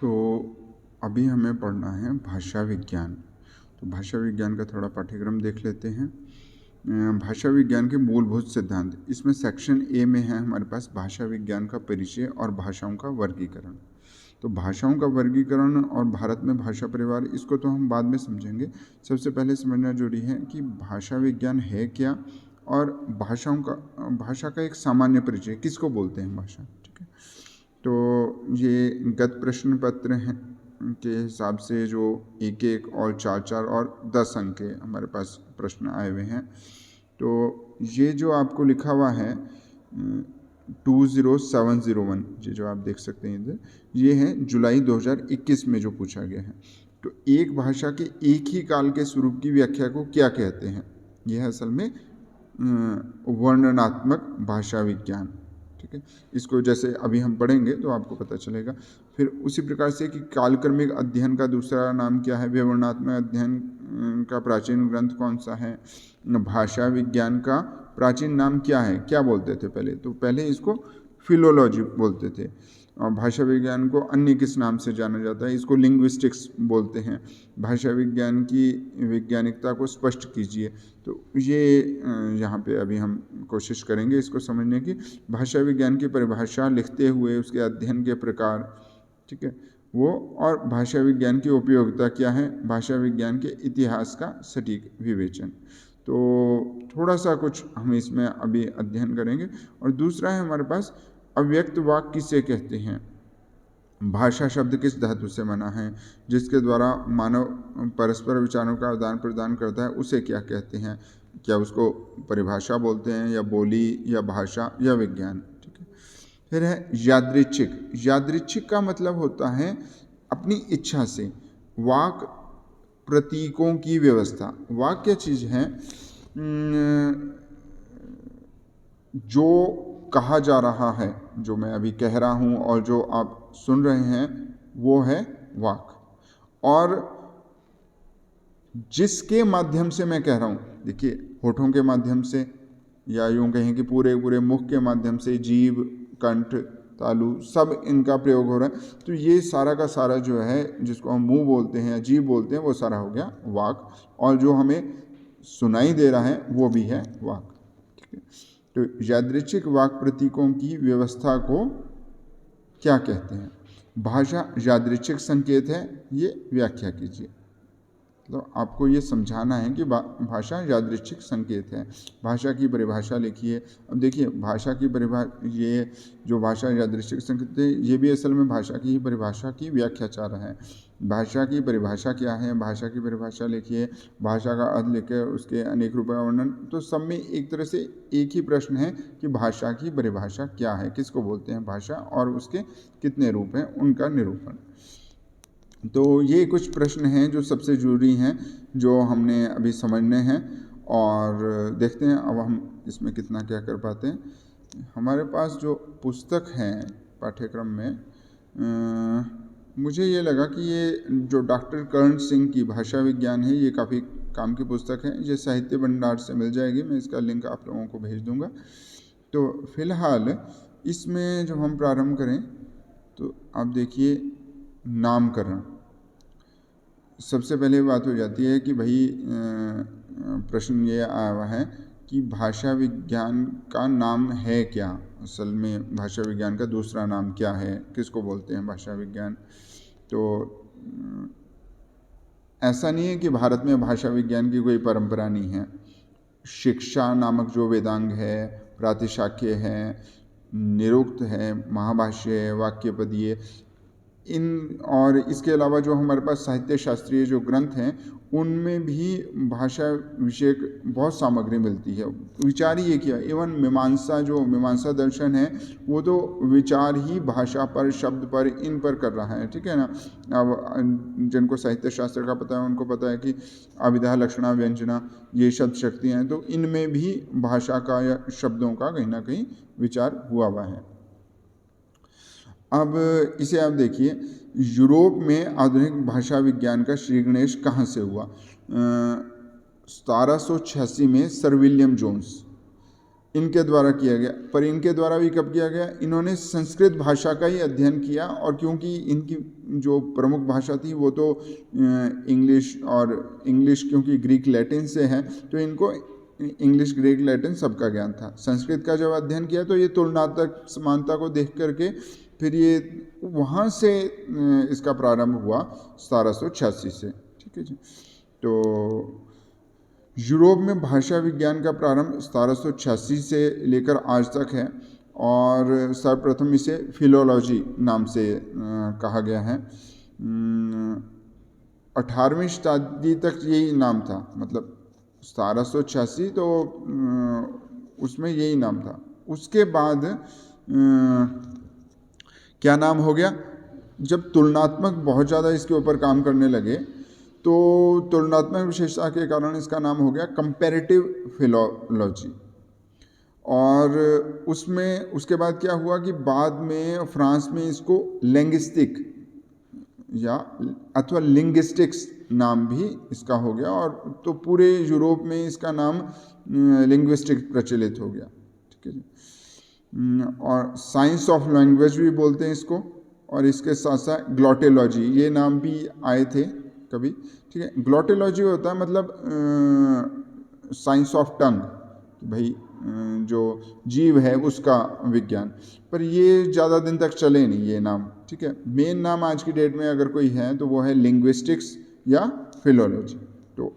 तो अभी हमें पढ़ना है भाषा विज्ञान। तो भाषा विज्ञान का थोड़ा पाठ्यक्रम देख लेते हैं। भाषा विज्ञान के मूलभूत सिद्धांत, इसमें सेक्शन ए में है हमारे पास भाषा विज्ञान का परिचय और भाषाओं का वर्गीकरण। तो भाषाओं का वर्गीकरण और भारत में भाषा परिवार, इसको तो हम बाद में समझेंगे। सबसे पहले समझना जरूरी है कि भाषा विज्ञान है क्या और भाषा का एक सामान्य परिचय किसको बोलते हैं भाषा। ठीक है, तो ये गत प्रश्न पत्र हैं के हिसाब से जो एक एक और चार चार और 10 अंक के हमारे पास प्रश्न आए हुए हैं। तो ये जो आपको लिखा हुआ है 20701, ये जो आप देख सकते हैं इधर, ये है जुलाई 2021 में जो पूछा गया है। तो एक भाषा के एक ही काल के स्वरूप की व्याख्या को क्या कहते हैं? यह है असल में वर्णनात्मक भाषा विज्ञान। ठीक है, इसको जैसे अभी हम पढ़ेंगे तो आपको पता चलेगा। फिर उसी प्रकार से कि कालक्रमिक अध्ययन का दूसरा नाम क्या है, विवरणात्मक अध्ययन का प्राचीन ग्रंथ कौन सा है, भाषा विज्ञान का प्राचीन नाम क्या है, क्या बोलते थे पहले? तो पहले इसको फिलोलॉजी बोलते थे। और भाषा विज्ञान को अन्य किस नाम से जाना जाता है? इसको लिंग्विस्टिक्स बोलते हैं। भाषा विज्ञान की वैज्ञानिकता को स्पष्ट कीजिए। तो ये यहाँ पे अभी हम कोशिश करेंगे इसको समझने की। भाषा विज्ञान की परिभाषा लिखते हुए उसके अध्ययन के प्रकार, ठीक है, वो, और भाषा विज्ञान की उपयोगिता क्या है, भाषा विज्ञान के इतिहास का सटीक विवेचन। तो थोड़ा सा कुछ हम इसमें अभी अध्ययन करेंगे। और दूसरा है हमारे पास अव्यक्त वाक्य किसे कहते हैं? भाषा शब्द किस धातु से बना है? जिसके द्वारा मानव परस्पर विचारों का आदान प्रदान करता है, उसे क्या कहते हैं? क्या उसको परिभाषा बोलते हैं, या बोली, या भाषा, या विज्ञान? ठीक है। फिर है यादृच्छिक। यादृच्छिक का मतलब होता है अपनी इच्छा से। वाक प्रतीकों की व्यवस्था। वाक क्या चीज़ है? जो कहा जा रहा है, जो मैं अभी कह रहा हूँ और जो आप सुन रहे हैं, वो है वाक। और जिसके माध्यम से मैं कह रहा हूँ, देखिए, होठों के माध्यम से, या यूँ कहें कि पूरे पूरे मुख के माध्यम से, जीभ, कंठ, तालु, सब इनका प्रयोग हो रहा है। तो ये सारा का सारा जो है, जिसको हम मुंह बोलते हैं या जीभ बोलते हैं, वो सारा हो गया वाक। और जो हमें सुनाई दे रहा है वो भी है वाक। ठीक है, तो यादृच्छिक वाक प्रतीकों की व्यवस्था को क्या कहते हैं? भाषा यादृच्छिक संकेत है, ये व्याख्या कीजिए। तो आपको ये समझाना है कि भाषा यादृच्छिक संकेत है। भाषा की परिभाषा लिखिए। अब देखिए, भाषा की ये जो भाषा यादृच्छिक संकेत है, ये भी असल में भाषा की ही परिभाषा की व्याख्या चाह रहा है। भाषा की परिभाषा क्या है? भाषा की परिभाषा लिखिए, भाषा का अर्थ लिखिए, उसके अनेक रूपों का वर्णन। तो सब में एक तरह से एक ही प्रश्न है कि भाषा की परिभाषा क्या है, किसको बोलते हैं भाषा, और उसके कितने रूप हैं, उनका निरूपण। तो ये कुछ प्रश्न हैं जो सबसे ज़रूरी हैं, जो हमने अभी समझने हैं। और देखते हैं अब हम इसमें कितना क्या कर पाते हैं। हमारे पास जो पुस्तक है पाठ्यक्रम में, मुझे ये लगा कि ये जो डॉक्टर कर्ण सिंह की भाषा विज्ञान है, ये काफ़ी काम की पुस्तक है। ये साहित्य भंडार से मिल जाएगी, मैं इसका लिंक आप लोगों को भेज दूँगा। तो फिलहाल इसमें जब हम प्रारंभ करें तो आप देखिए, नामकरण। सबसे पहले बात हो जाती है कि भाई प्रश्न ये आया हुआ है कि भाषा विज्ञान का नाम है क्या? असल में भाषा विज्ञान का दूसरा नाम क्या है, किसको बोलते हैं भाषा विज्ञान? तो ऐसा नहीं है कि भारत में भाषा विज्ञान की कोई परंपरा नहीं है। शिक्षा नामक जो वेदांग है, प्रातिशाख्य है, निरुक्त है, महाभाष्य है, वाक्यपदीय, इन, और इसके अलावा जो हमारे पास साहित्य शास्त्रीय जो ग्रंथ हैं, उनमें भी भाषा विषयक बहुत सामग्री मिलती है। विचार ही किया, एवं मीमांसा, जो मीमांसा दर्शन है, वो तो विचार ही भाषा पर, शब्द पर, इन पर कर रहा है। ठीक है ना। अब जिनको साहित्य शास्त्र का पता है उनको पता है कि अभिधा, लक्षणा, व्यंजना, ये शब्द शक्तियाँ हैं। तो इनमें भी भाषा का या शब्दों का कहीं ना कहीं विचार हुआ हुआ है। अब इसे आप देखिए, यूरोप में आधुनिक भाषा विज्ञान का श्रीगणेश कहाँ से हुआ? 1786 में सर विलियम जोन्स, इनके द्वारा किया गया। पर इनके द्वारा भी कब किया गया? इन्होंने संस्कृत भाषा का ही अध्ययन किया, और क्योंकि इनकी जो प्रमुख भाषा थी वो तो इंग्लिश, और इंग्लिश क्योंकि ग्रीक लैटिन से है तो इनको इंग्लिश ग्रीक लैटिन सबका ज्ञान था। संस्कृत का जब अध्ययन किया तो ये तुलनात्मक समानता को देख करके फिर ये वहाँ से इसका प्रारंभ हुआ 1786 से। ठीक है जी। तो यूरोप में भाषा विज्ञान का प्रारंभ 1786 से लेकर आज तक है, और सर्वप्रथम इसे फिलोलॉजी नाम से कहा गया है। 18वीं शताब्दी तक यही नाम था, मतलब 1786 तो उसमें यही नाम था। उसके बाद क्या नाम हो गया? जब तुलनात्मक बहुत ज़्यादा इसके ऊपर काम करने लगे तो तुलनात्मक विशेषता के कारण इसका नाम हो गया कंपैरेटिव फिलोलॉजी। और उसमें उसके बाद क्या हुआ कि बाद में फ्रांस में इसको लिंग्विस्टिक या अथवा लिंग्विस्टिक्स नाम भी इसका हो गया, और तो पूरे यूरोप में इसका नाम लिंग्विस्टिक प्रचलित हो गया। ठीक है जी। और साइंस ऑफ लैंग्वेज भी बोलते हैं इसको, और इसके साथ साथ ग्लॉटेलॉजी ये नाम भी आए थे कभी। ठीक है, ग्लॉटेलॉजी होता है मतलब साइंस ऑफ टंग, भाई जो जीव है उसका विज्ञान, पर ये ज़्यादा दिन तक चले नहीं ये नाम। ठीक है, मेन नाम आज की डेट में अगर कोई है तो वो है लिंग्विस्टिक्स या फिलोलॉजी। तो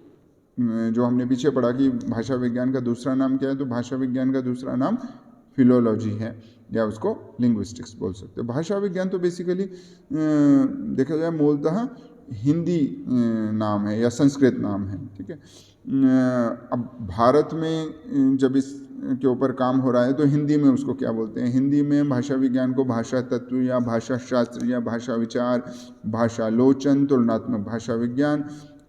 जो हमने पीछे पढ़ा कि भाषा विज्ञान का दूसरा नाम क्या है, तो भाषा विज्ञान का दूसरा नाम फिलोलॉजी है, या उसको लिंग्विस्टिक्स बोल सकते हैं। भाषा विज्ञान तो बेसिकली देखा जाए मूलतः हिंदी नाम है या संस्कृत नाम है। ठीक है, अब भारत में जब इसके ऊपर काम हो रहा है तो हिंदी में उसको क्या बोलते हैं? हिंदी में भाषा विज्ञान को भाषा तत्व या भाषा शास्त्र या भाषा विचार, भाषालोचन, तुलनात्मक भाषा विज्ञान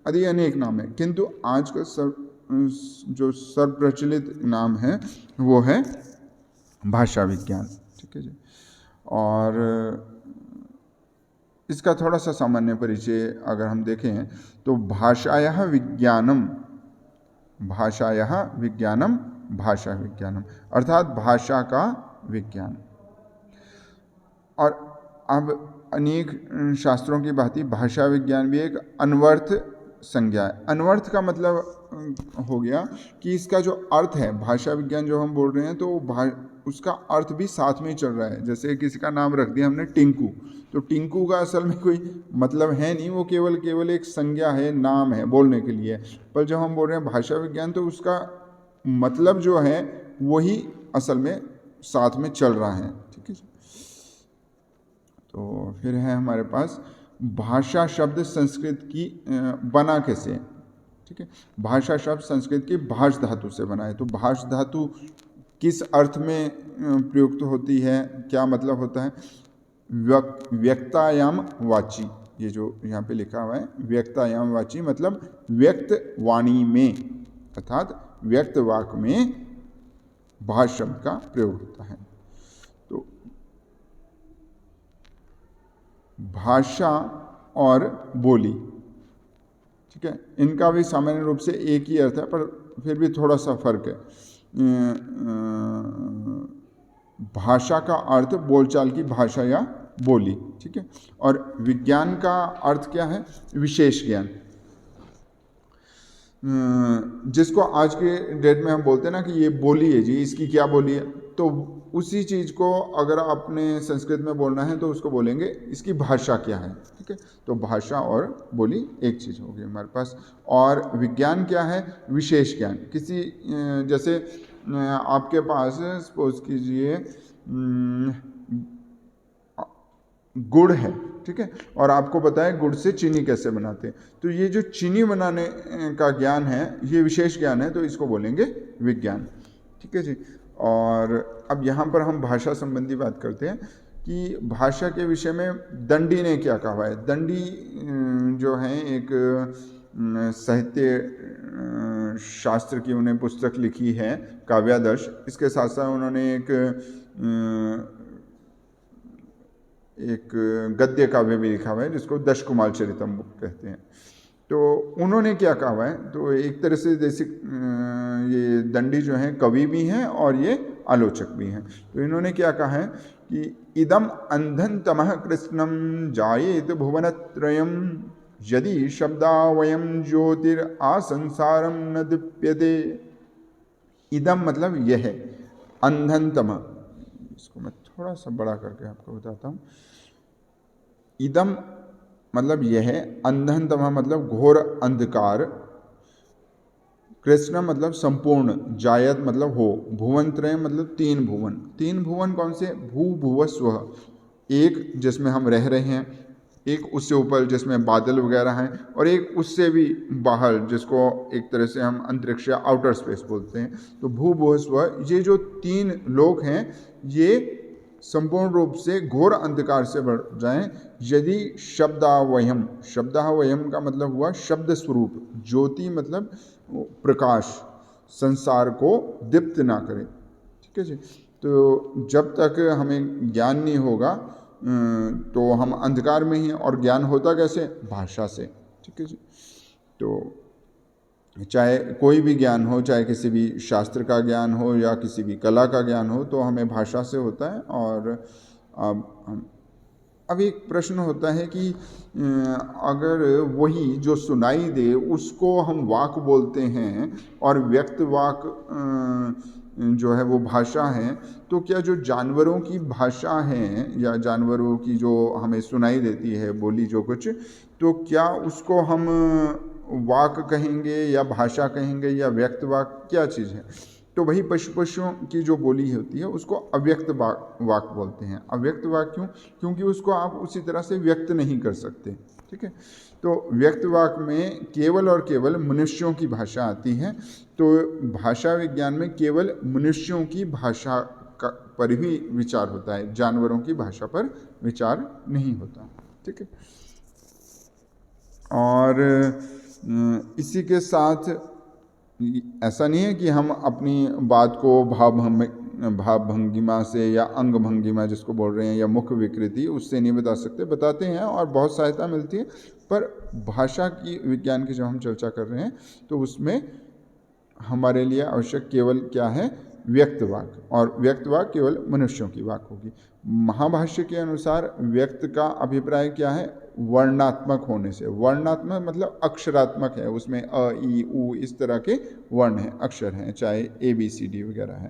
आदि अनेक नाम है, किंतु आज का जो सर्वप्रचलित नाम है वो है भाषा विज्ञान। ठीक है जी। और इसका थोड़ा सा सामान्य परिचय अगर हम देखें तो भाषायाः विज्ञानम भाषा विज्ञानम अर्थात भाषा का विज्ञान। और अब अनेक शास्त्रों की भांति भाषा विज्ञान भी एक अन्वर्थ संज्ञा है। अन्वर्थ का मतलब हो गया कि इसका जो अर्थ है, भाषा विज्ञान जो हम बोल रहे हैं तो उसका अर्थ भी साथ में ही चल रहा है। जैसे किसी का नाम रख दिया हमने टिंकू, तो टिंकू का असल में कोई मतलब है नहीं, वो केवल एक संज्ञा है, नाम है बोलने के लिए। पर जब हम बोल रहे हैं भाषा विज्ञान तो उसका मतलब जो है वही असल में साथ में चल रहा है। ठीक है, तो फिर है हमारे पास भाषा शब्द संस्कृत की बना कैसे? ठीक है, भाषा शब्द संस्कृत की भाष धातु से बना है। तो भाष धातु किस अर्थ में प्रयुक्त होती है, क्या मतलब होता है? व्यक्तायाम वाची, ये जो यहाँ पे लिखा हुआ है व्यक्तायाम वाची मतलब व्यक्त वाणी में, अर्थात व्यक्त वाक में भाष शब्द का प्रयोग होता है। तो भाषा और बोली, ठीक है, इनका भी सामान्य रूप से एक ही अर्थ है, पर फिर भी थोड़ा सा फर्क है। भाषा का अर्थ बोलचाल की भाषा या बोली। ठीक है, और विज्ञान का अर्थ क्या है? विशेष ज्ञान, जिसको आज के डेट में हम बोलते हैं ना कि ये बोली है जी, इसकी क्या बोली है, तो उसी चीज़ को अगर आपने संस्कृत में बोलना है तो उसको बोलेंगे इसकी भाषा क्या है। ठीक है, तो भाषा और बोली एक चीज़ होगी हमारे पास। और विज्ञान क्या है? विशेष ज्ञान। किसी जैसे आपके पास सपोज कीजिए गुड़ है, ठीक है, और आपको पता है गुड़ से चीनी कैसे बनाते हैं, तो ये जो चीनी बनाने का ज्ञान है ये विशेष ज्ञान है, तो इसको बोलेंगे विज्ञान। ठीक है जी। और अब यहाँ पर हम भाषा संबंधी बात करते हैं कि भाषा के विषय में दंडी ने क्या कहा है। दंडी जो है एक साहित्य शास्त्र की उन्हें पुस्तक लिखी है काव्यादर्श। इसके साथ साथ उन्होंने एक गद्य काव्य भी लिखा हुआ है जिसको दशकुमार चरितम कहते हैं। तो उन्होंने क्या कहा हुआ है, तो एक तरह से जैसे ये दंडी जो हैं कवि भी हैं और ये आलोचक भी हैं। तो इन्होंने क्या कहा है कि इदम अंधन तमः कृष्णम जायेत भुवनत्रयम यदि शब्दावयम ज्योतिर आसंसारम न दीप्यते। इदम मतलब यह है, अंधन तमः, इसको मैं थोड़ा सा बड़ा करके आपको बताता हूँ। इदम मतलब यह है, अंधन तमः मतलब घोर अंधकार, कृष्ण मतलब संपूर्ण, जायत मतलब हो, भुवन त्रय मतलब तीन भुवन। तीन भुवन कौन से? भू भुव स्व, एक जिसमें हम रह रहे हैं, एक उससे ऊपर जिसमें बादल वगैरह हैं, और एक उससे भी बाहर जिसको एक तरह से हम अंतरिक्ष या आउटर स्पेस बोलते हैं। तो भू भुव स्व, ये जो तीन लोक हैं ये संपूर्ण रूप से घोर अंधकार से बढ़ जाएं यदि शब्दावयम, शब्दावयम का मतलब हुआ शब्द स्वरूप, ज्योति मतलब प्रकाश, संसार को दीप्त ना करे। ठीक है जी। तो जब तक हमें ज्ञान नहीं होगा तो हम अंधकार में ही हैं, और ज्ञान होता कैसे? भाषा से। ठीक है जी। तो चाहे कोई भी ज्ञान हो, चाहे किसी भी शास्त्र का ज्ञान हो या किसी भी कला का ज्ञान हो, तो हमें भाषा से होता है। और अब एक प्रश्न होता है कि अगर वही जो सुनाई दे उसको हम वाक बोलते हैं और व्यक्त वाक जो है वो भाषा है, तो क्या जो जानवरों की भाषा है या जानवरों की जो हमें सुनाई देती है बोली जो कुछ, तो क्या उसको हम वाक कहेंगे या भाषा कहेंगे या व्यक्त वाक, क्या चीज़ है? तो वही पशुओं की जो बोली होती है उसको अव्यक्त वाक बोलते हैं। अव्यक्त वाक क्यों? क्योंकि उसको आप उसी तरह से व्यक्त नहीं कर सकते। ठीक है। तो व्यक्त वाक में केवल और केवल मनुष्यों की भाषा आती है। तो भाषा विज्ञान में केवल मनुष्यों की भाषा पर ही विचार होता है, जानवरों की भाषा पर विचार नहीं होता। ठीक है। और इसी के साथ ऐसा नहीं है कि हम अपनी बात को भाव भंगिमा से या अंग भंगिमा जिसको बोल रहे हैं या मुख विकृति उससे नहीं बता सकते, बताते हैं और बहुत सहायता मिलती है। पर भाषा की विज्ञान की जब हम चर्चा कर रहे हैं तो उसमें हमारे लिए आवश्यक केवल क्या है? व्यक्त वाक, और व्यक्त वाक केवल मनुष्यों की वाक होगी। महाभाष्य के अनुसार व्यक्त का अभिप्राय क्या है? वर्णात्मक होने से। वर्णात्मक मतलब अक्षरात्मक है, उसमें अ ई उ इस तरह के वर्ण हैं, अक्षर हैं, चाहे ABCD वगैरह है।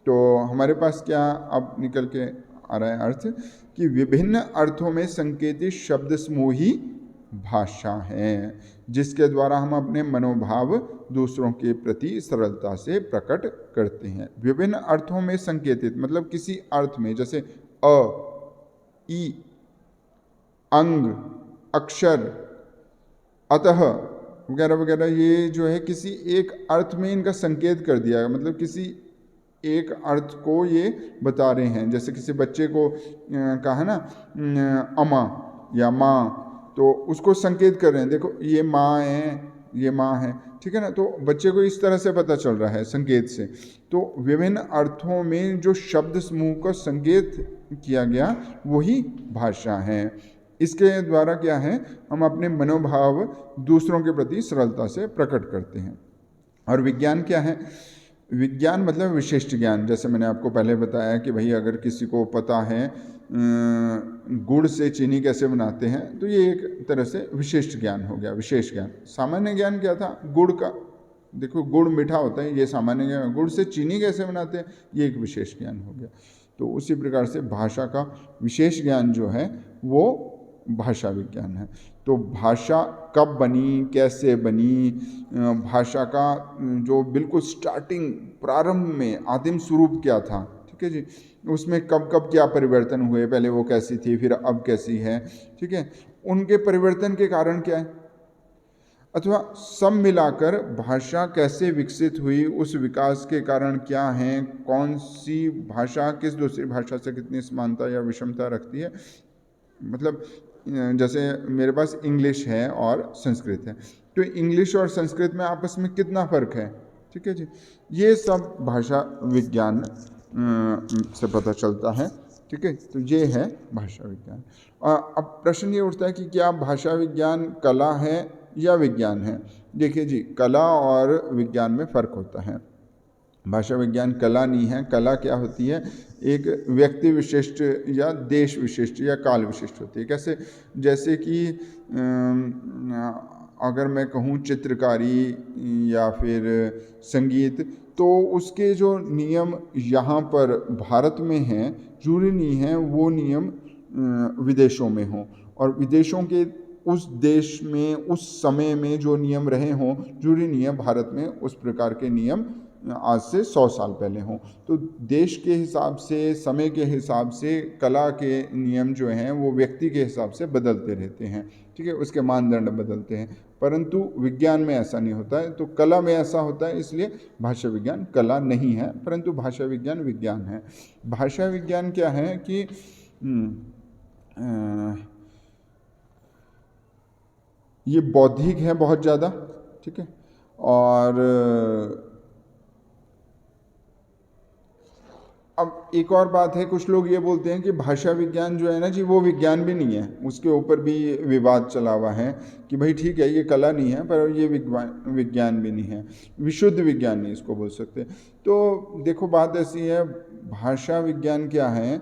तो हमारे पास क्या अब निकल के आ रहा है अर्थ कि विभिन्न अर्थों में संकेतित शब्द समूह ही भाषा है, जिसके द्वारा हम अपने मनोभाव दूसरों के प्रति सरलता से प्रकट करते हैं। विभिन्न अर्थों में संकेतित मतलब किसी अर्थ में, जैसे अ, ई, अंग, अक्षर, अतः वगैरह वगैरह, ये जो है किसी एक अर्थ में इनका संकेत कर दिया है, मतलब किसी एक अर्थ को ये बता रहे हैं। जैसे किसी बच्चे को कहा ना अमा या माँ, तो उसको संकेत कर रहे हैं, देखो ये माँ है, ये माँ है। ठीक है ना। तो बच्चे को इस तरह से पता चल रहा है संकेत से। तो विभिन्न अर्थों में जो शब्द समूह का संकेत किया गया वही भाषा है। इसके द्वारा क्या है? हम अपने मनोभाव दूसरों के प्रति सरलता से प्रकट करते हैं। और विज्ञान क्या है? विज्ञान मतलब विशिष्ट ज्ञान। जैसे मैंने आपको पहले बताया कि भाई अगर किसी को पता है गुड़ से चीनी कैसे बनाते हैं, तो ये एक तरह से विशिष्ट ज्ञान हो गया, विशेष ज्ञान। सामान्य ज्ञान क्या था? गुड़ का, देखो गुड़ मीठा होता है, ये सामान्य ज्ञान। गुड़ से चीनी कैसे बनाते हैं, ये एक विशेष ज्ञान हो गया। तो उसी प्रकार से भाषा का विशेष ज्ञान जो है वो भाषा विज्ञान है। तो भाषा कब बनी, कैसे बनी, भाषा का जो बिल्कुल स्टार्टिंग प्रारंभ में आदिम स्वरूप क्या था, ठीक है जी, उसमें कब कब क्या परिवर्तन हुए, पहले वो कैसी थी फिर अब कैसी है, ठीक है, उनके परिवर्तन के कारण क्या है, अथवा सब मिलाकर भाषा कैसे विकसित हुई, उस विकास के कारण क्या हैं, कौन सी भाषा किस दूसरी भाषा से कितनी समानता या विषमता रखती है। मतलब जैसे मेरे पास इंग्लिश है और संस्कृत है, तो इंग्लिश और संस्कृत में आपस में कितना फ़र्क है, ठीक है जी, ये सब भाषा विज्ञान से पता चलता है। ठीक है, तो ये है भाषा विज्ञान। अब प्रश्न ये उठता है कि क्या भाषा विज्ञान कला है या विज्ञान है। देखिए जी, कला और विज्ञान में फ़र्क होता है। भाषा विज्ञान कला नहीं है। कला क्या होती है? एक व्यक्ति विशिष्ट या देश विशिष्ट या काल विशिष्ट होती है। कैसे? जैसे कि अगर मैं कहूँ चित्रकारी या फिर संगीत, तो उसके जो नियम यहाँ पर भारत में हैं, ज़रूरी नहीं है वो नियम विदेशों में हों, और विदेशों के उस देश में उस समय में जो नियम रहे हों, ज़रूरी नहीं है भारत में उस प्रकार के नियम आज से 100 साल पहले हों। तो देश के हिसाब से, समय के हिसाब से कला के नियम जो हैं वो व्यक्ति के हिसाब से बदलते रहते हैं, ठीक है, उसके मानदंड बदलते हैं। परंतु विज्ञान में ऐसा नहीं होता है। तो कला में ऐसा होता है, इसलिए भाषा विज्ञान कला नहीं है, परंतु भाषा विज्ञान विज्ञान है। भाषा विज्ञान क्या है कि ये बौद्धिक है बहुत ज़्यादा, ठीक है, और अब एक और बात है, कुछ लोग ये बोलते हैं कि भाषा विज्ञान जो है ना जी, वो विज्ञान भी नहीं है। उसके ऊपर भी विवाद चला हुआ है कि भाई ठीक है, ये कला नहीं है, पर ये विज्ञान भी नहीं है, विशुद्ध विज्ञान नहीं इसको बोल सकते। तो देखो, बात ऐसी है, भाषा विज्ञान क्या है,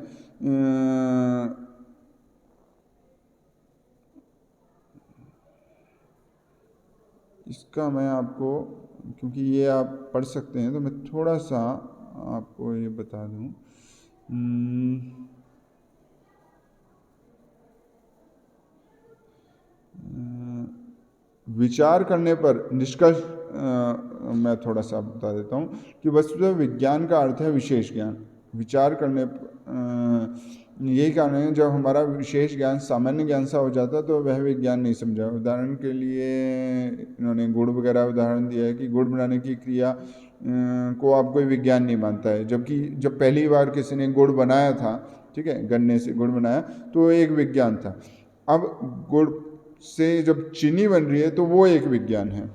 इसका मैं आपको, क्योंकि ये आप पढ़ सकते हैं, तो मैं थोड़ा सा आपको ये बता दूं। विचार करने पर निष्कर्ष मैं थोड़ा सा बता देता हूँ कि वस्तुतः विज्ञान का अर्थ है विशेष ज्ञान। विचार करने यही कारण है, जब हमारा विशेष ज्ञान सामान्य ज्ञान सा हो जाता तो वह विज्ञान नहीं समझा। उदाहरण के लिए इन्होंने गुड़ वगैरह उदाहरण दिया है कि गुड़ बनाने की क्रिया को आप कोई विज्ञान नहीं मानता है, जबकि जब पहली बार किसी ने गुड़ बनाया था, ठीक है, गन्ने से गुड़ बनाया, तो एक विज्ञान था। अब गुड़ से जब चीनी बन रही है तो वो एक विज्ञान है।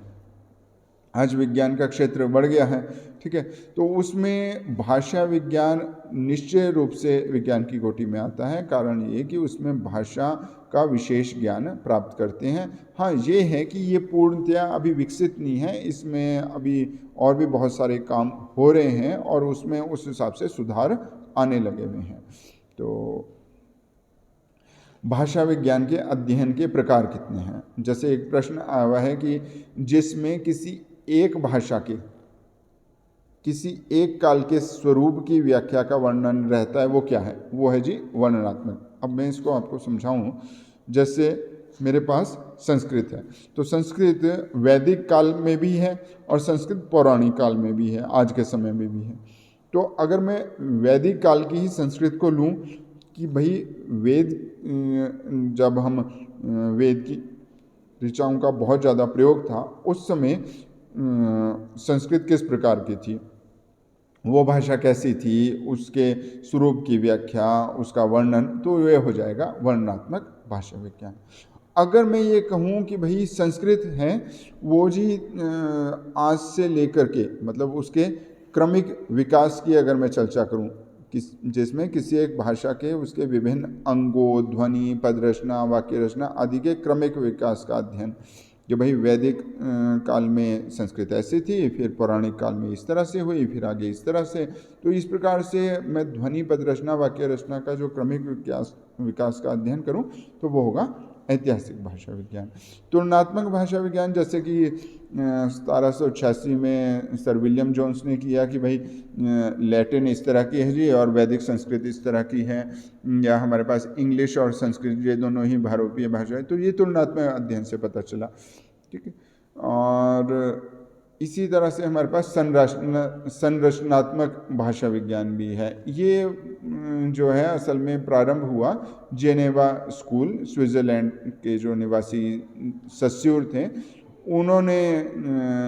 आज विज्ञान का क्षेत्र बढ़ गया है, ठीक है, तो उसमें भाषा विज्ञान निश्चय रूप से विज्ञान की कोटि में आता है। कारण ये कि उसमें भाषा का विशेष ज्ञान प्राप्त करते हैं। हाँ, ये है कि ये पूर्णतया अभी विकसित नहीं है, इसमें अभी और भी बहुत सारे काम हो रहे हैं और उसमें उस हिसाब से सुधार आने लगे हुए हैं। तो भाषा विज्ञान के अध्ययन के प्रकार कितने हैं? जैसे एक प्रश्न आया हुआ है कि जिसमें किसी एक भाषा के किसी एक काल के स्वरूप की व्याख्या का वर्णन रहता है, वो क्या है? वो है जी वर्णनात्मक। अब मैं इसको आपको समझाऊं। जैसे मेरे पास संस्कृत है, तो संस्कृत वैदिक काल में भी है और संस्कृत पौराणिक काल में भी है, आज के समय में भी है। तो अगर मैं वैदिक काल की ही संस्कृत को लूँ कि भाई वेद, जब हम वेद की ऋचाओं का बहुत ज़्यादा प्रयोग था, उस समय संस्कृत किस प्रकार की थी, वो भाषा कैसी थी, उसके स्वरूप की व्याख्या, उसका वर्णन, तो ये हो जाएगा वर्णनात्मक भाषा विज्ञान। अगर मैं ये कहूँ कि भाई संस्कृत है वो जी आज से लेकर के, मतलब उसके क्रमिक विकास की अगर मैं चर्चा करूँ, जिसमें किसी एक भाषा के उसके विभिन्न अंगों, ध्वनि, पद रचना, वाक्य रचना आदि के क्रमिक विकास का अध्ययन, कि भाई वैदिक काल में संस्कृत ऐसी थी, फिर पौराणिक काल में इस तरह से हुई, फिर आगे इस तरह से, तो इस प्रकार से मैं ध्वनि, पद रचना, वाक्य रचना का जो क्रमिक विकास का अध्ययन करूं, तो वो होगा ऐतिहासिक भाषा विज्ञान। तुलनात्मक भाषा विज्ञान, जैसे कि 1786 में सर विलियम जोन्स ने किया कि भाई लैटिन इस तरह की है जी और वैदिक संस्कृत इस तरह की है, या हमारे पास इंग्लिश और संस्कृत ये दोनों ही भारतीय भाषा है, तो ये तुलनात्मक अध्ययन से पता चला, ठीक है। और इसी तरह से हमारे पास संरचनात्मक भाषा विज्ञान भी है। ये जो है असल में प्रारंभ हुआ जेनेवा स्कूल, स्विट्ज़रलैंड के जो निवासी सस्यूर थे, उन्होंने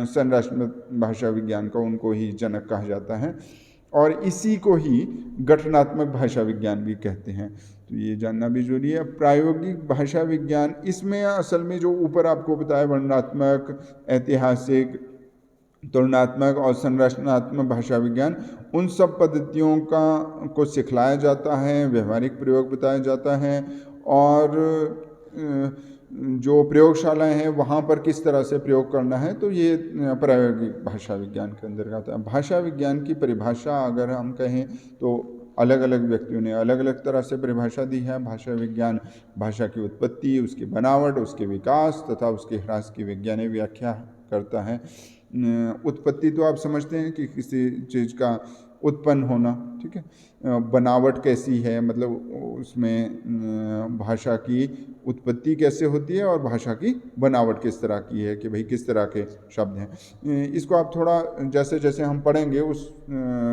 संरचनात्मक भाषा विज्ञान का, उनको ही जनक कहा जाता है, और इसी को ही गठनात्मक भाषा विज्ञान भी कहते हैं। तो ये जानना भी जरूरी है। प्रायोगिक भाषा विज्ञान, इसमें असल में जो ऊपर आपको बताया वर्णनात्मक, ऐतिहासिक, तुलनात्मक और संरचनात्मक भाषा विज्ञान, उन सब पद्धतियों को सिखलाया जाता है, व्यवहारिक प्रयोग बताया जाता है, और जो प्रयोगशालाएं हैं वहाँ पर किस तरह से प्रयोग करना है, तो ये प्रायोगिक भाषा विज्ञान के अंदर आता है। भाषा विज्ञान की परिभाषा अगर हम कहें तो अलग अलग व्यक्तियों ने अलग अलग तरह से परिभाषा दी है। भाषा विज्ञान भाषा की उत्पत्ति, उसकी बनावट, उसके विकास तथा उसके ह्रास की वैज्ञानिक व्याख्या करता है। उत्पत्ति तो आप समझते हैं कि किसी चीज़ का उत्पन्न होना, ठीक है। बनावट कैसी है, मतलब उसमें भाषा की उत्पत्ति कैसे होती है और भाषा की बनावट किस तरह की है, कि भाई किस तरह के शब्द हैं। इसको आप थोड़ा जैसे जैसे हम पढ़ेंगे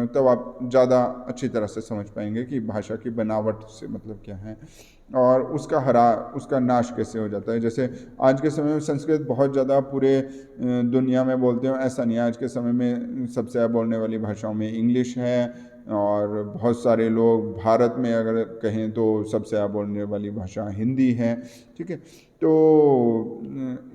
तब आप ज़्यादा अच्छी तरह से समझ पाएंगे कि भाषा की बनावट से मतलब क्या है और उसका नाश कैसे हो जाता है। जैसे आज के समय में संस्कृत बहुत ज़्यादा पूरे दुनिया में बोलते हो, ऐसा नहीं है। आज के समय में सबसे ज़्यादा बोलने वाली भाषाओं में इंग्लिश है और बहुत सारे लोग भारत में अगर कहें तो सबसे ज़्यादा बोलने वाली भाषा हिंदी है, ठीक है। तो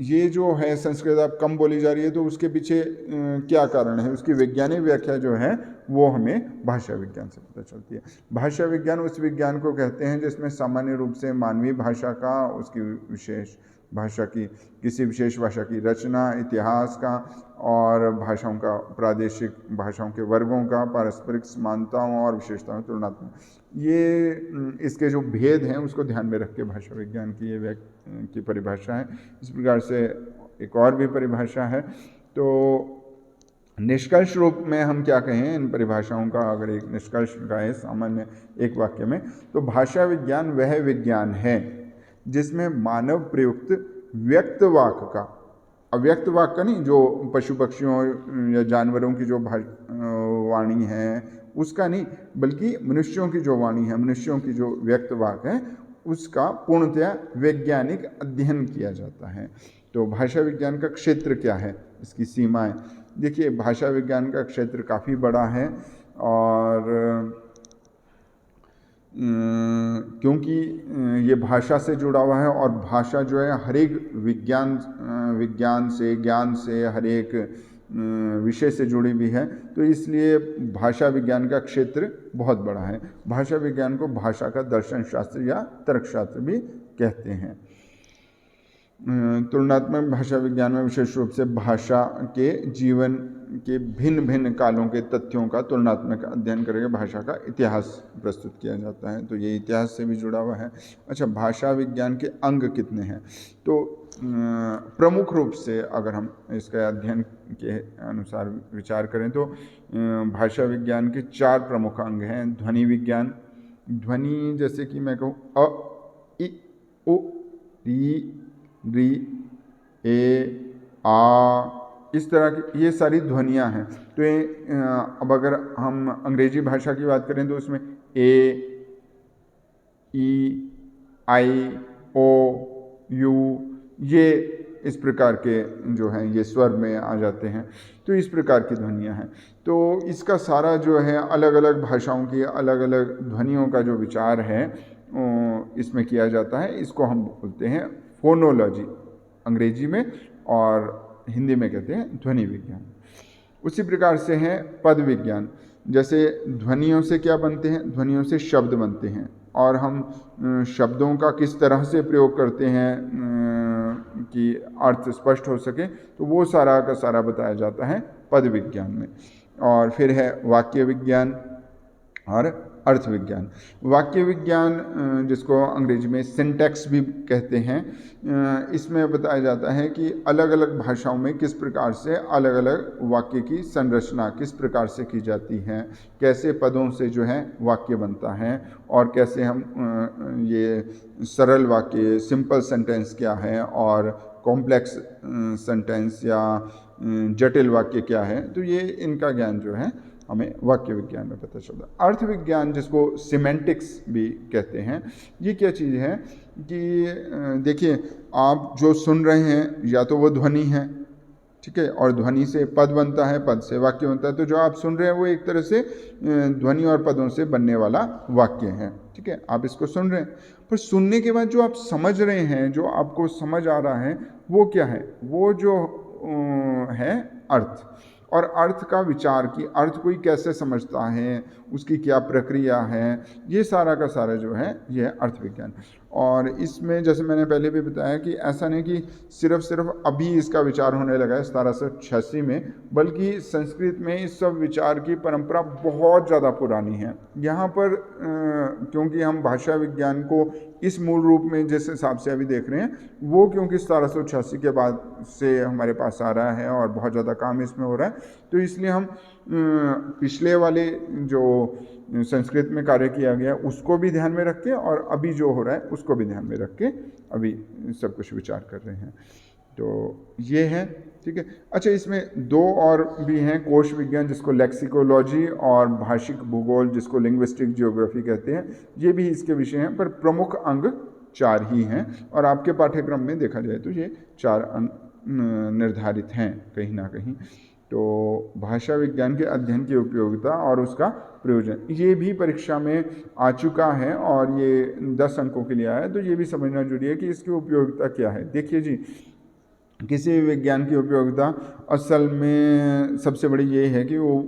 ये जो है संस्कृत अब कम बोली जा रही है, तो उसके पीछे क्या कारण है, उसकी वैज्ञानिक व्याख्या जो है वो हमें भाषा विज्ञान से पता चलती है। भाषा विज्ञान उस विज्ञान को कहते हैं जिसमें सामान्य रूप से मानवीय भाषा का, उसकी विशेष भाषा की, किसी विशेष भाषा की रचना, इतिहास का और भाषाओं का, प्रादेशिक भाषाओं के वर्गों का, पारस्परिक समानताओं और विशेषताओं तुलनात्मक, ये इसके जो भेद हैं उसको ध्यान में रख के भाषा विज्ञान की ये की परिभाषा है। इस प्रकार से एक और भी परिभाषा है। तो निष्कर्ष रूप में हम क्या कहें इन परिभाषाओं का, अगर एक निष्कर्ष गाए सामान्य एक वाक्य में, तो भाषा विज्ञान वह विज्ञान है जिसमें मानव प्रयुक्त व्यक्त वाक्य का, अव्यक्त वाक्य का नहीं, जो पशु पक्षियों या जानवरों की जो वाणी है उसका नहीं, बल्कि मनुष्यों की जो वाणी है, मनुष्यों की जो व्यक्त वाक्य है, उसका पूर्णतया वैज्ञानिक अध्ययन किया जाता है। तो भाषा विज्ञान का क्षेत्र क्या है, इसकी सीमाएं देखिए। भाषा विज्ञान का क्षेत्र काफ़ी बड़ा है और क्योंकि ये भाषा से जुड़ा हुआ है और भाषा जो है हर एक विज्ञान से, ज्ञान से, हर एक विषय से जुड़ी हुई है, तो इसलिए भाषा विज्ञान का क्षेत्र बहुत बड़ा है। भाषा विज्ञान को भाषा का दर्शन शास्त्र या तर्कशास्त्र भी कहते हैं। तुलनात्मक भाषा विज्ञान में विशेष रूप से भाषा के जीवन के भिन्न भिन्न कालों के तथ्यों का तुलनात्मक अध्ययन करके भाषा का इतिहास प्रस्तुत किया जाता है। तो ये इतिहास से भी जुड़ा हुआ है। अच्छा, भाषा विज्ञान के अंग कितने हैं? तो प्रमुख रूप से अगर हम इसका अध्ययन के अनुसार विचार करें तो भाषा विज्ञान के 4 प्रमुख अंग हैं। ध्वनि विज्ञान, ध्वनि जैसे कि मैं कहूँ अ, इ, उ, री, री, ए, आ, इस तरह की ये सारी ध्वनियाँ हैं। तो ये अब अगर हम अंग्रेजी भाषा की बात करें तो उसमें ए, ई, आई, ओ, यू, ये इस प्रकार के जो हैं ये स्वर में आ जाते हैं। तो इस प्रकार की ध्वनियाँ हैं। तो इसका सारा जो है अलग अलग भाषाओं की अलग अलग ध्वनियों का जो विचार है इसमें किया जाता है। इसको हम बोलते हैं फोनोलॉजी अंग्रेजी में, और हिंदी में कहते हैं ध्वनि विज्ञान। उसी प्रकार से है पद विज्ञान। जैसे ध्वनियों से क्या बनते हैं? ध्वनियों से शब्द बनते हैं और हम शब्दों का किस तरह से प्रयोग करते हैं कि अर्थ स्पष्ट हो सके, तो वो सारा का सारा बताया जाता है पद विज्ञान में। और फिर है वाक्य विज्ञान और अर्थ विज्ञान। वाक्य विज्ञान जिसको अंग्रेजी में सिंटैक्स भी कहते हैं, इसमें बताया जाता है कि अलग अलग भाषाओं में किस प्रकार से अलग अलग वाक्य की संरचना किस प्रकार से की जाती है, कैसे पदों से जो है वाक्य बनता है और कैसे हम ये सरल वाक्य, सिंपल सेंटेंस क्या है और कॉम्प्लेक्स सेंटेंस या जटिल वाक्य क्या है। तो ये इनका ज्ञान जो है हमें वाक्य विज्ञान में पता चलता है। अर्थ विज्ञान जिसको सिमेंटिक्स भी कहते हैं, ये क्या चीज़ है कि देखिए, आप जो सुन रहे हैं या तो वो ध्वनि है, ठीक है, और ध्वनि से पद बनता है, पद से वाक्य बनता है। तो जो आप सुन रहे हैं वो एक तरह से ध्वनि और पदों से बनने वाला वाक्य है, ठीक है। आप इसको सुन रहे हैं, पर सुनने के बाद जो आप समझ रहे हैं, जो आपको समझ आ रहा है, वो क्या है? वो जो है अर्थ। और अर्थ का विचार कि अर्थ कोई कैसे समझता है, उसकी क्या प्रक्रिया है, ये सारा का सारा जो है ये है अर्थ विज्ञान। और इसमें जैसे मैंने पहले भी बताया कि ऐसा नहीं कि सिर्फ अभी इसका विचार होने लगा है 1786 में, बल्कि संस्कृत में इस सब विचार की परंपरा बहुत ज़्यादा पुरानी है। यहाँ पर क्योंकि हम भाषा विज्ञान को इस मूल रूप में जिस हिसाब से अभी देख रहे हैं, वो क्योंकि 1786 के बाद से हमारे पास आ रहा है और बहुत ज़्यादा काम इसमें हो रहा है, तो इसलिए हम पिछले वाले जो संस्कृत में कार्य किया गया उसको भी ध्यान में रख के और अभी जो हो रहा है उसको भी ध्यान में रख के अभी सब कुछ विचार कर रहे हैं। तो ये है, ठीक है। अच्छा, इसमें दो और भी हैं, कोश विज्ञान जिसको लेक्सिकोलॉजी और भाषिक भूगोल जिसको लिंग्विस्टिक जियोग्राफी कहते हैं, ये भी इसके विषय हैं, पर प्रमुख अंग 4 ही हैं और आपके पाठ्यक्रम में देखा जाए तो ये 4 अंग निर्धारित हैं कहीं ना कहीं। तो भाषा विज्ञान के अध्ययन की उपयोगिता और उसका प्रयोजन, ये भी परीक्षा में आ चुका है और ये 10 अंकों के लिए आया है, तो ये भी समझना जरूरी है कि इसकी उपयोगिता क्या है। देखिए जी, किसी भी विज्ञान की उपयोगिता असल में सबसे बड़ी ये है कि वो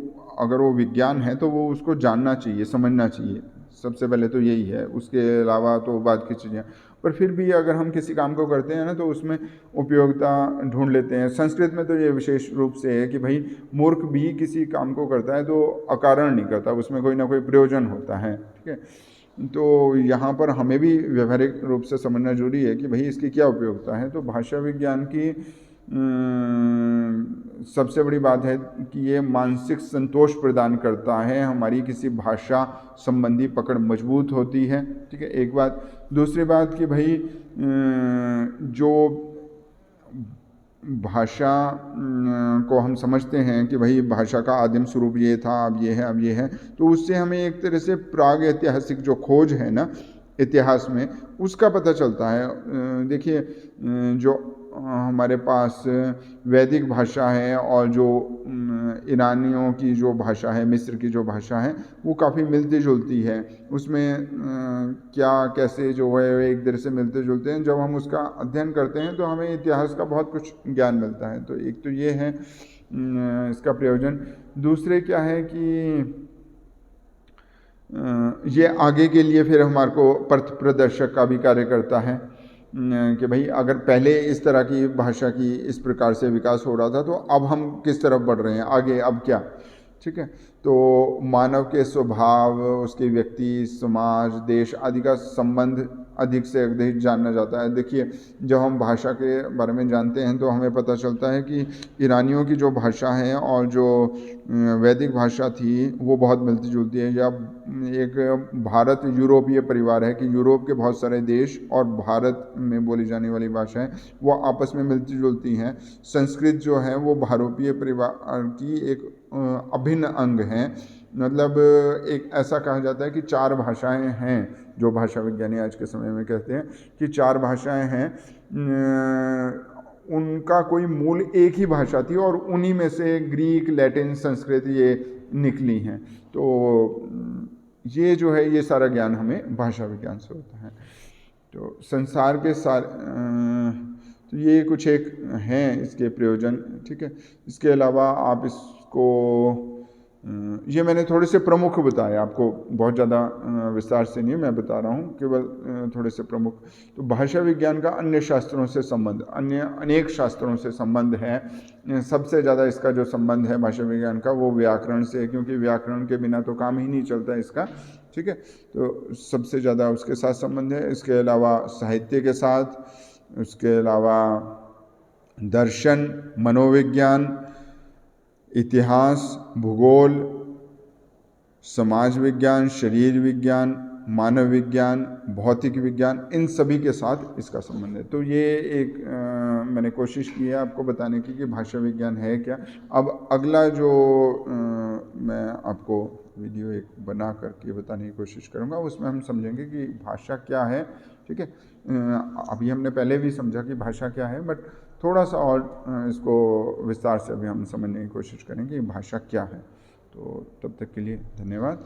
अगर वो विज्ञान है तो वो उसको जानना चाहिए, समझना चाहिए, सबसे पहले तो यही है। उसके अलावा तो बाद की चीज़ें, पर फिर भी अगर हम किसी काम को करते हैं ना तो उसमें उपयोगिता ढूंढ लेते हैं। संस्कृत में तो ये विशेष रूप से है कि भाई मूर्ख भी किसी काम को करता है तो अकारण नहीं करता, उसमें कोई ना कोई प्रयोजन होता है, ठीक है। तो यहाँ पर हमें भी व्यवहारिक रूप से समझना जरूरी है कि भाई इसकी क्या उपयोगिता है। तो भाषा विज्ञान की सबसे बड़ी बात है कि ये मानसिक संतोष प्रदान करता है, हमारी किसी भाषा संबंधी पकड़ मजबूत होती है, ठीक है, एक बात। दूसरी बात कि भाई जो भाषा को हम समझते हैं कि भाई भाषा का आदिम स्वरूप ये था, अब ये है, अब ये है, तो उससे हमें एक तरह से प्राग ऐतिहासिक जो खोज है ना इतिहास में, उसका पता चलता है। देखिए, जो हमारे पास वैदिक भाषा है और जो ईरानियों की जो भाषा है, मिस्र की जो भाषा है, वो काफ़ी मिलती जुलती है। उसमें क्या कैसे जो है एक तरह से मिलते जुलते हैं। जब हम उसका अध्ययन करते हैं तो हमें इतिहास का बहुत कुछ ज्ञान मिलता है। तो एक तो ये है इसका प्रयोजन। दूसरे क्या है कि ये आगे के लिए फिर हमारे को पथ प्रदर्शक का भी कार्य करता है कि भाई अगर पहले इस तरह की भाषा की इस प्रकार से विकास हो रहा था तो अब हम किस तरफ बढ़ रहे हैं, आगे अब क्या, ठीक है। तो मानव के स्वभाव, उसके व्यक्ति, समाज, देश आदि का संबंध अधिक से अधिक जानना जाता है। देखिए, जब हम भाषा के बारे में जानते हैं तो हमें पता चलता है कि ईरानियों की जो भाषा है और जो वैदिक भाषा थी वो बहुत मिलती जुलती है। या एक भारत यूरोपीय परिवार है कि यूरोप के बहुत सारे देश और भारत में बोली जाने वाली भाषाएं वो आपस में मिलती जुलती हैं। संस्कृत जो है वो भारतीय परिवार की एक अभिन्न अंग है। मतलब एक ऐसा कहा जाता है कि 4 भाषाएं हैं, जो भाषा विज्ञानी आज के समय में कहते हैं कि 4 भाषाएं हैं। उनका कोई मूल एक ही भाषा थी और उन्हीं में से ग्रीक, लैटिन, संस्कृत ये निकली हैं। तो ये जो है ये सारा ज्ञान हमें भाषा विज्ञान से होता है। तो संसार के तो ये कुछ एक हैं इसके प्रयोजन, ठीक है। इसके अलावा आप इसको ये मैंने थोड़े से प्रमुख बताए आपको, बहुत ज़्यादा विस्तार से नहीं मैं बता रहा हूँ, केवल थोड़े से प्रमुख। तो भाषा विज्ञान का अन्य शास्त्रों से संबंध, अन्य अनेक शास्त्रों से संबंध है। सबसे ज़्यादा इसका जो संबंध है भाषा विज्ञान का वो व्याकरण से है, क्योंकि व्याकरण के बिना तो काम ही नहीं चलता इसका, ठीक है। तो सबसे ज़्यादा उसके साथ संबंध है। इसके अलावा साहित्य के साथ, उसके अलावा दर्शन, मनोविज्ञान, इतिहास, भूगोल, समाज विज्ञान, शरीर विज्ञान, मानव विज्ञान, भौतिक विज्ञान, इन सभी के साथ इसका संबंध है। तो ये एक मैंने कोशिश की है आपको बताने की कि भाषा विज्ञान है क्या। अब अगला जो मैं आपको वीडियो एक बना करके बताने की कोशिश करूँगा, उसमें हम समझेंगे कि भाषा क्या है, ठीक है। अभी हमने पहले भी समझा कि भाषा क्या है, बट थोड़ा सा और इसको विस्तार से अभी हम समझने की कोशिश करेंगे कि भाषा क्या है। तो तब तक के लिए धन्यवाद।